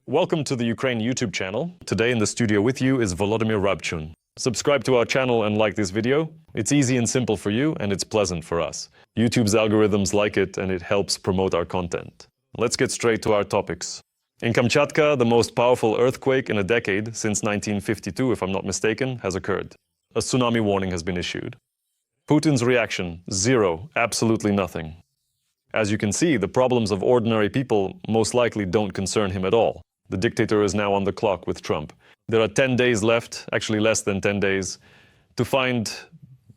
Welcome to the Ukraine YouTube channel. Today in the studio with you is Volodymyr Rabchun. Subscribe to our channel and like this video. It's easy and simple for you, and it's pleasant for us. YouTube's algorithms like it, and it helps promote our content. Let's get straight to our topics. In Kamchatka, the most powerful earthquake in a decade, since 1952 if I'm not mistaken, has occurred. A tsunami warning has been issued. Putin's reaction, zero, absolutely nothing. As you can see, the problems of ordinary people most likely don't concern him at all. The dictator is now on the clock with Trump. There are 10 days left, actually less than 10 days, to find,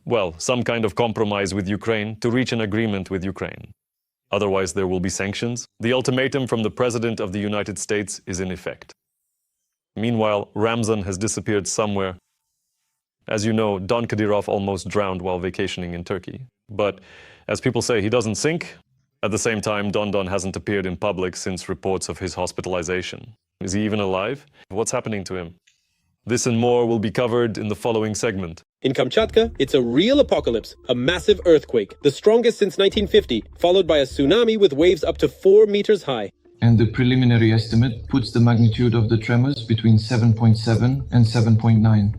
well, some kind of compromise with Ukraine, to reach an agreement with Ukraine. Otherwise, there will be sanctions. The ultimatum from the President of the United States is in effect. Meanwhile, Ramzan has disappeared somewhere. As you know, Don Kadyrov almost drowned while vacationing in Turkey. But, as people say, he doesn't sink. At the same time, Don hasn't appeared in public since reports of his hospitalization. Is he even alive? What's happening to him? This and more will be covered in the following segment. In Kamchatka, it's a real apocalypse, a massive earthquake, the strongest since 1950, followed by a tsunami with waves up to 4 meters high. And the preliminary estimate puts the magnitude of the tremors between 7.7 and 7.9.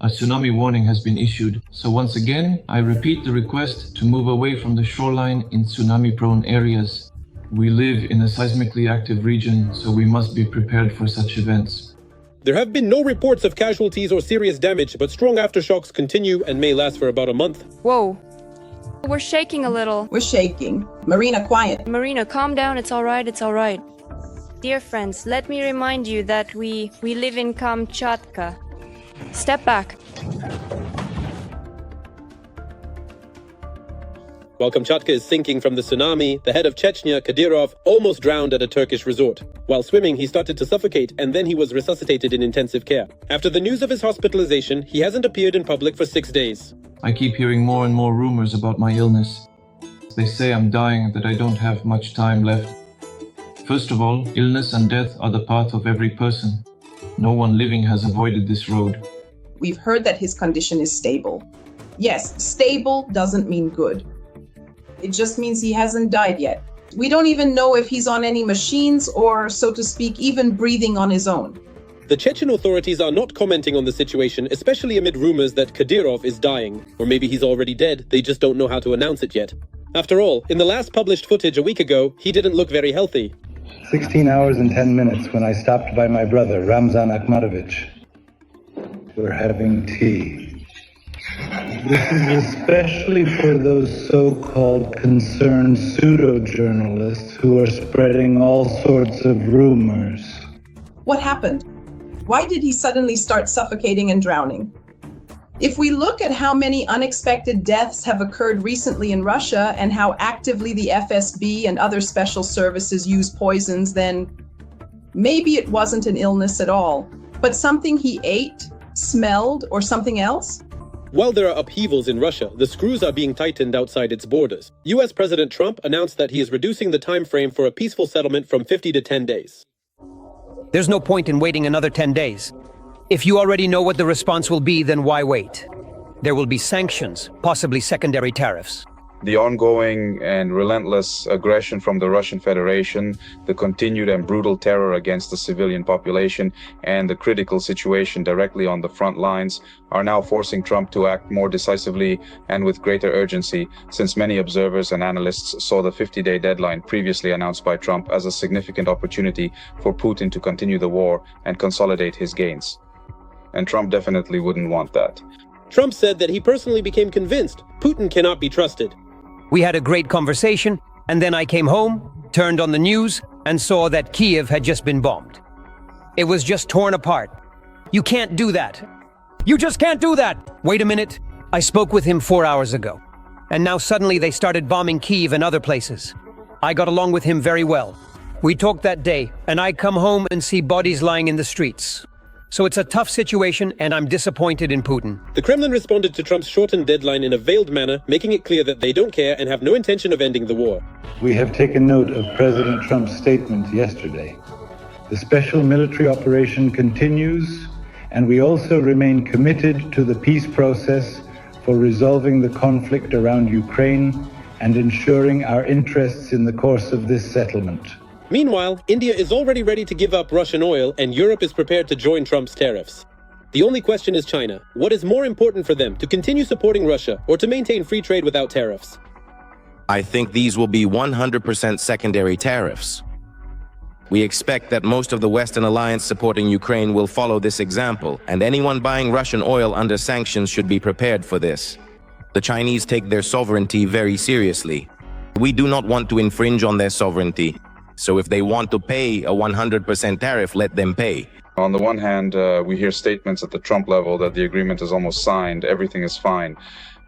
A tsunami warning has been issued, so once again, I repeat the request to move away from the shoreline in tsunami-prone areas. We live in a seismically active region, so we must be prepared for such events. There have been no reports of casualties or serious damage, but strong aftershocks continue and may last for about a month. Whoa. We're shaking a little. We're shaking. Marina, quiet. Marina, calm down. It's all right. It's all right. Dear friends, let me remind you that we live in Kamchatka. Step back. While Kamchatka is sinking from the tsunami, the head of Chechnya, Kadyrov, almost drowned at a Turkish resort. While swimming, he started to suffocate, and then he was resuscitated in intensive care. After the news of his hospitalization, he hasn't appeared in public for 6 days. I keep hearing more and more rumors about my illness. They say I'm dying and that I don't have much time left. First of all, illness and death are the path of every person. No one living has avoided this road. We've heard that his condition is stable. Yes, stable doesn't mean good. It just means he hasn't died yet. We don't even know if he's on any machines or, so to speak, even breathing on his own. The Chechen authorities are not commenting on the situation, especially amid rumors that Kadyrov is dying. Or maybe he's already dead, they just don't know how to announce it yet. After all, in the last published footage a week ago, he didn't look very healthy. 16 hours and 10 minutes when I stopped by my brother, Ramzan Akhmatovich. We're having tea. This is especially for those so-called concerned pseudo-journalists who are spreading all sorts of rumors. What happened? Why did he suddenly start suffocating and drowning? If we look at how many unexpected deaths have occurred recently in Russia and how actively the FSB and other special services use poisons, then maybe it wasn't an illness at all, but something he ate, smelled, or something else? While there are upheavals in Russia, the screws are being tightened outside its borders. US President Trump announced that he is reducing the time frame for a peaceful settlement from 50 to 10 days. There's no point in waiting another 10 days. If you already know what the response will be, then why wait? There will be sanctions, possibly secondary tariffs. The ongoing and relentless aggression from the Russian Federation, the continued and brutal terror against the civilian population, and the critical situation directly on the front lines are now forcing Trump to act more decisively and with greater urgency, since many observers and analysts saw the 50-day deadline previously announced by Trump as a significant opportunity for Putin to continue the war and consolidate his gains. And Trump definitely wouldn't want that. Trump said that he personally became convinced Putin cannot be trusted. We had a great conversation, and then I came home, turned on the news, and saw that Kiev had just been bombed. It was just torn apart. You can't do that. You just can't do that! Wait a minute. I spoke with him 4 hours ago, and now suddenly they started bombing Kiev and other places. I got along with him very well. We talked that day, and I come home and see bodies lying in the streets. So it's a tough situation, and I'm disappointed in Putin. The Kremlin responded to Trump's shortened deadline in a veiled manner, making it clear that they don't care and have no intention of ending the war. We have taken note of President Trump's statement yesterday. The special military operation continues, and we also remain committed to the peace process for resolving the conflict around Ukraine and ensuring our interests in the course of this settlement. Meanwhile, India is already ready to give up Russian oil, and Europe is prepared to join Trump's tariffs. The only question is China. What is more important for them, to continue supporting Russia or to maintain free trade without tariffs? I think these will be 100% secondary tariffs. We expect that most of the Western alliance supporting Ukraine will follow this example, and anyone buying Russian oil under sanctions should be prepared for this. The Chinese take their sovereignty very seriously. We do not want to infringe on their sovereignty, so if they want to pay a 100% tariff, let them pay. On the one hand, we hear statements at the Trump level that the agreement is almost signed, everything is fine.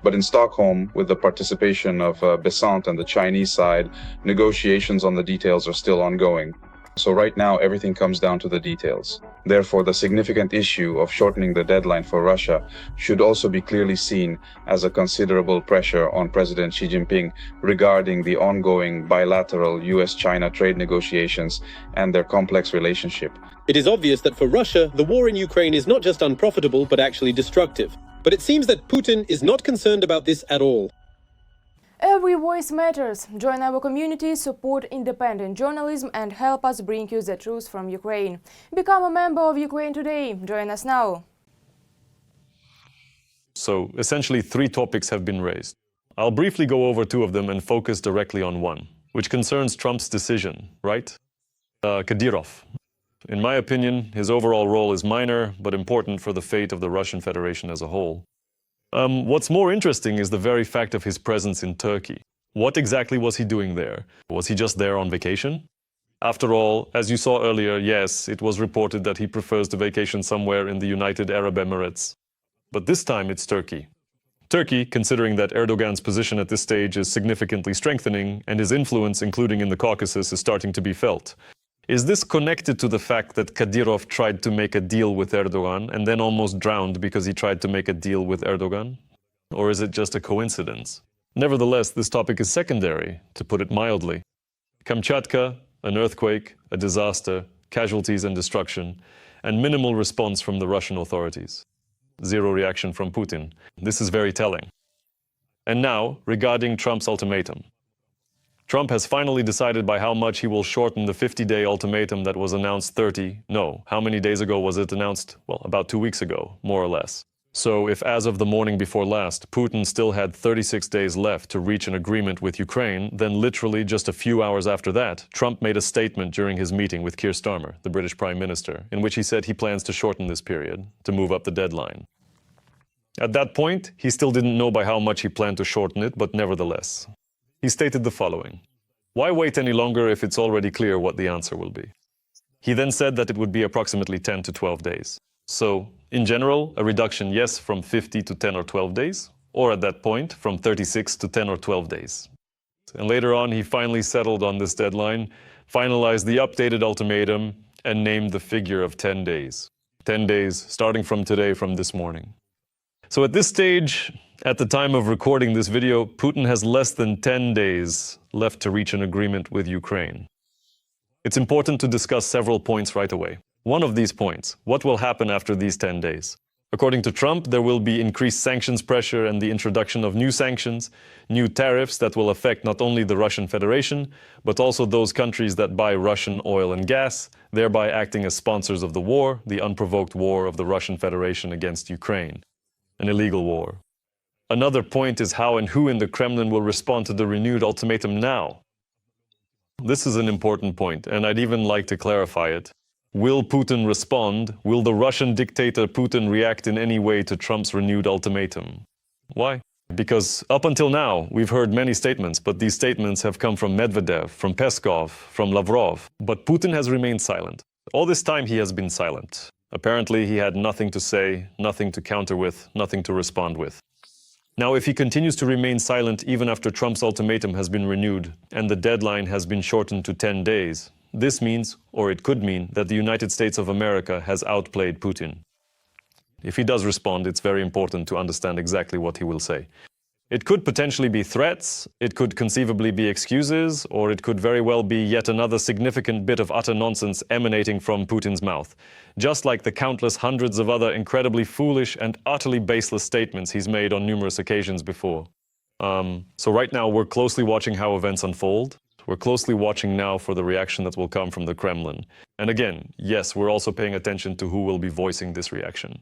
But in Stockholm, with the participation of Besant and the Chinese side, negotiations on the details are still ongoing. So right now, everything comes down to the details. Therefore, the significant issue of shortening the deadline for Russia should also be clearly seen as a considerable pressure on President Xi Jinping regarding the ongoing bilateral US-China trade negotiations and their complex relationship. It is obvious that for Russia, the war in Ukraine is not just unprofitable, but actually destructive. But it seems that Putin is not concerned about this at all. Every voice matters. Join our community, support independent journalism and help us bring you the truth from Ukraine. Become a member of Ukraine today. Join us now. So essentially 3 topics have been raised. I'll briefly go over 2 of them and focus directly on one, which concerns Trump's decision, right? Kadyrov. In my opinion, his overall role is minor, but important for the fate of the Russian Federation as a whole. What's more interesting is the very fact of his presence in Turkey. What exactly was he doing there? Was he just there on vacation? After all, as you saw earlier, yes, it was reported that he prefers to vacation somewhere in the United Arab Emirates. But this time it's Turkey. Turkey, considering that Erdogan's position at this stage is significantly strengthening and his influence, including in the Caucasus, is starting to be felt. Is this connected to the fact that Kadyrov tried to make a deal with Erdogan and then almost drowned because he tried to make a deal with Erdogan? Or is it just a coincidence? Nevertheless, this topic is secondary, to put it mildly. Kamchatka, an earthquake, a disaster, casualties and destruction, and minimal response from the Russian authorities. Zero reaction from Putin. This is very telling. And now, regarding Trump's ultimatum. Trump has finally decided by how much he will shorten the 50-day ultimatum that was announced how many days ago was it announced? Well, about 2 weeks ago, more or less. So if as of the morning before last, Putin still had 36 days left to reach an agreement with Ukraine, then literally just a few hours after that, Trump made a statement during his meeting with Keir Starmer, the British Prime Minister, in which he said he plans to shorten this period, to move up the deadline. At that point, he still didn't know by how much he planned to shorten it, but nevertheless. He stated the following: "Why wait any longer if it's already clear what the answer will be?" He then said that it would be approximately 10 to 12 days. So, in general, a reduction, yes, from 50 to 10 or 12 days, or at that point, from 36 to 10 or 12 days. And later on, he finally settled on this deadline, finalized the updated ultimatum, and named the figure of 10 days. 10 days, starting from today, from this morning. So at this stage, at the time of recording this video, Putin has less than 10 days left to reach an agreement with Ukraine. It's important to discuss several points right away. One of these points, what will happen after these 10 days? According to Trump, there will be increased sanctions pressure and the introduction of new sanctions, new tariffs that will affect not only the Russian Federation, but also those countries that buy Russian oil and gas, thereby acting as sponsors of the war, the unprovoked war of the Russian Federation against Ukraine. An illegal war. Another point is how and who in the Kremlin will respond to the renewed ultimatum now. This is an important point, and I'd even like to clarify it. Will Putin respond? Will the Russian dictator Putin react in any way to Trump's renewed ultimatum? Why? Because up until now, we've heard many statements, but these statements have come from Medvedev, from Peskov, from Lavrov. But Putin has remained silent. All this time he has been silent. Apparently, he had nothing to say, nothing to counter with, nothing to respond with. Now, if he continues to remain silent even after Trump's ultimatum has been renewed and the deadline has been shortened to 10 days, this means, or it could mean, that the United States of America has outplayed Putin. If he does respond, it's very important to understand exactly what he will say. It could potentially be threats, it could conceivably be excuses, or it could very well be yet another significant bit of utter nonsense emanating from Putin's mouth, just like the countless hundreds of other incredibly foolish and utterly baseless statements he's made on numerous occasions before. So right now we're closely watching how events unfold. We're closely watching now for the reaction that will come from the Kremlin. And again, yes, we're also paying attention to who will be voicing this reaction.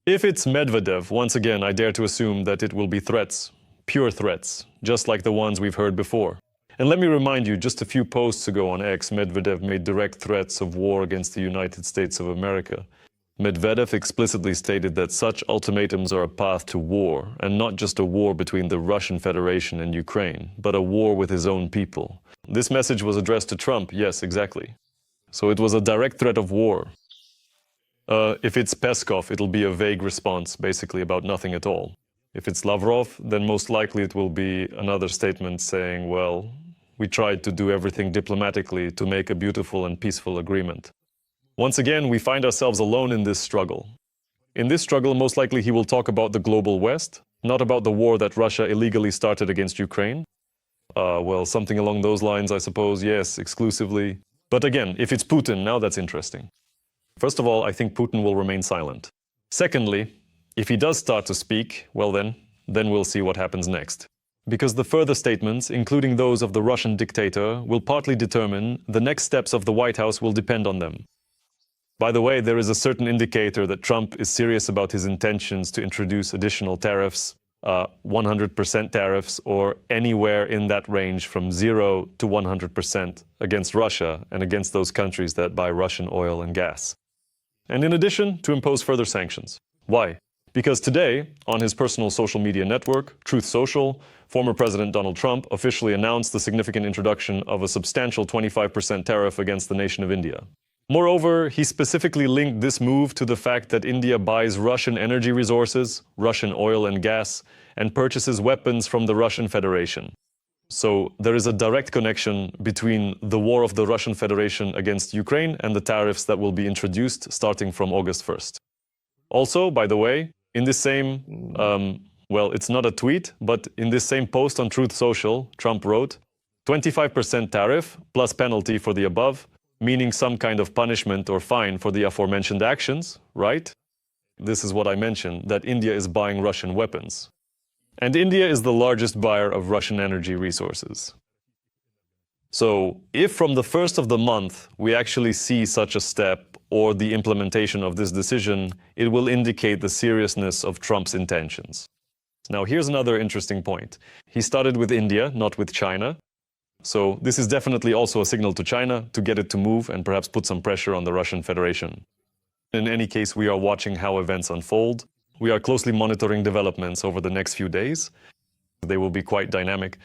If it's Medvedev, once again, I dare to assume that it will be threats, pure threats, just like the ones we've heard before. And let me remind you, just a few posts ago on X, Medvedev made direct threats of war against the United States of America. Medvedev explicitly stated that such ultimatums are a path to war, and not just a war between the Russian Federation and Ukraine, but a war with his own people. This message was addressed to Trump, yes, exactly. So it was a direct threat of war. If it's Peskov, it'll be a vague response, basically about nothing at all. If it's Lavrov, then most likely it will be another statement saying, well, we tried to do everything diplomatically to make a beautiful and peaceful agreement. Once again, we find ourselves alone in this struggle. In this struggle, most likely he will talk about the global West, not about the war that Russia illegally started against Ukraine. Well, something along those lines, I suppose, yes, exclusively. But again, if it's Putin, now that's interesting. First of all, I think Putin will remain silent. Secondly, if he does start to speak, well then we'll see what happens next. Because the further statements, including those of the Russian dictator, will partly determine the next steps of the White House will depend on them. By the way, there is a certain indicator that Trump is serious about his intentions to introduce additional tariffs, 100% tariffs, or anywhere in that range from 0 to 100% against Russia and against those countries that buy Russian oil and gas. And in addition, to impose further sanctions. Why? Because today, on his personal social media network, Truth Social, former President Donald Trump officially announced the significant introduction of a substantial 25% tariff against the nation of India. Moreover, he specifically linked this move to the fact that India buys Russian energy resources, Russian oil and gas, and purchases weapons from the Russian Federation. So there is a direct connection between the war of the Russian Federation against Ukraine and the tariffs that will be introduced starting from August 1st. Also, by the way, in this same, well, it's not a tweet, but in this same post on Truth Social, Trump wrote, 25% tariff plus penalty for the above, meaning some kind of punishment or fine for the aforementioned actions, right? This is what I mentioned, that India is buying Russian weapons. And India is the largest buyer of Russian energy resources. So if from the first of the month we actually see such a step or the implementation of this decision, it will indicate the seriousness of Trump's intentions. Now here's another interesting point. He started with India, not with China. So this is definitely also a signal to China to get it to move and perhaps put some pressure on the Russian Federation. In any case, we are watching how events unfold. We are closely monitoring developments over the next few days. They will be quite dynamic.